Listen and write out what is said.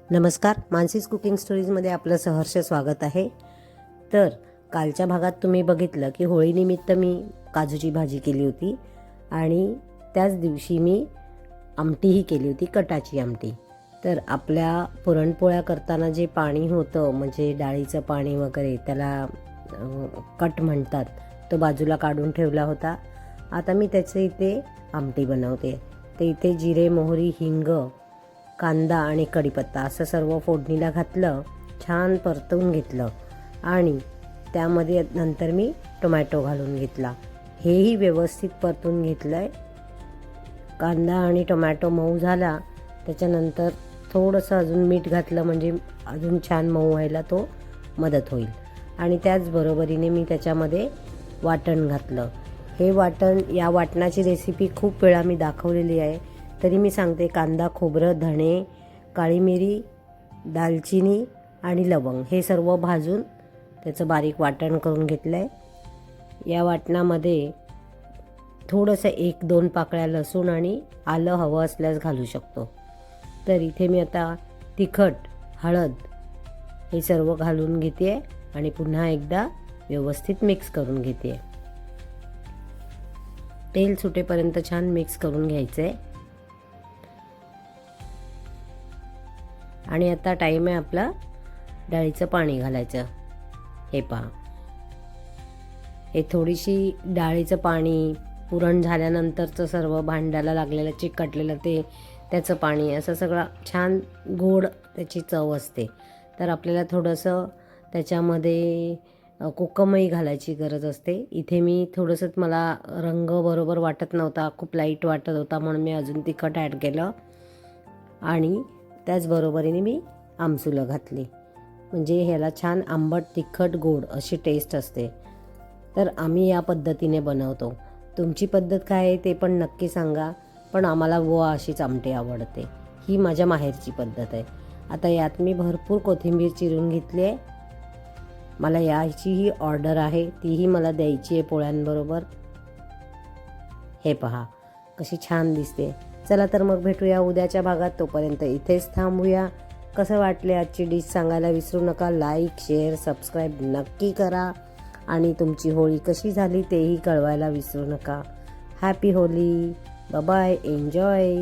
नमस्कार, मानसीज कुकिंग स्टोरीजमध्ये आपलं सहर्ष स्वागत आहे। तर कालच्या भागात तुम्ही बघितलं की होळीनिमित्त मी काजूची भाजी केली होती आणि त्याच दिवशी मी आमटीही केली होती, कटाची आमटी। तर आपल्या पुरणपोळ्या करताना जे पाणी होतं म्हणजे डाळीचं पाणी वगैरे त्याला कट म्हणतात, तो बाजूला काढून ठेवला होता। आता मी त्याचे इथे आमटी बनवते। ते इथे जिरे, मोहरी, हिंग, कांदा आणि कढीपत्ता असं सर्व फोडणीला घातलं, छान परतवून घेतलं आणि त्यामध्ये नंतर मी टोमॅटो घालून घेतला। हेही व्यवस्थित परतून घेतलंय। कांदा आणि टोमॅटो मऊ झाला त्याच्यानंतर थोडंसं अजून मीठ घातलं म्हणजे अजून छान मऊ व्हायला तो मदत होईल। आणि त्याचबरोबरीने मी त्याच्यामध्ये वाटण घातलं। हे वाटण, या वाटणाची रेसिपी खूप वेळा मी दाखवलेली आहे, तरी मी सांगते। कांदा, खोबरं, धणे, काळी मिरी, दालचिनी आणि लवंग हे सर्व भाजून त्याचं बारीक वाटण करून घेतलं आहे। या वाटणामध्ये थोडंसं 1-2 पाकळ्या लसूण आणि आलं हवं असल्यास घालू शकतो। तर इथे मी आता तिखट, हळद हे सर्व घालून घेते आणि पुन्हा एकदा व्यवस्थित मिक्स करून घेते। तेल सुटेपर्यंत छान मिक्स करून घ्यायचं आहे। आणि आता टाईम आहे आपला डाळीचं पाणी घालायचं। हे पहा, हे थोडीशी डाळीचं पाणी, पुरण झाल्यानंतरचं सर्व भांड्याला लागलेलं चिकटलेलं ते त्याचं पाणी, असं सगळं छान गोड त्याची चव असते। तर आपल्याला थोडंसं त्याच्यामध्ये कोकमही घालायची गरज असते। इथे मी थोडंसं, मला रंग बरोबर वाटत नव्हता, खूप लाईट वाटत होता, म्हणून मी अजून तिखट ॲड केलं आणि त्याचबरोबरीने मी आमसुलं घातली, म्हणजे ह्याला छान आंबट, तिखट, गोड अशी टेस्ट असते। तर आम्ही या पद्धतीने बनवतो। तुमची पद्धत काय आहे ते पण नक्की सांगा, पण आम्हाला अशीच आमटी आवडते। ही माझ्या माहेरची पद्धत आहे। आता यात मी भरपूर कोथिंबीर चिरून घेतली आहे। मला याचीही ऑर्डर आहे, तीही मला द्यायची आहे पोळ्यांबरोबर। हे पहा कशी छान दिसते। चला तर मग भेटूया उद्याच्या भागात, तोपर्यंत इथेच थांबूया। कसं वाटले आजची डिश सांगायला विसरू नका। लाईक, शेअर, सबस्क्राईब नक्की करा आणि तुमची होळी कशी झाली तेही कळवायला विसरू नका। Happy Holi, bye bye, enjoy.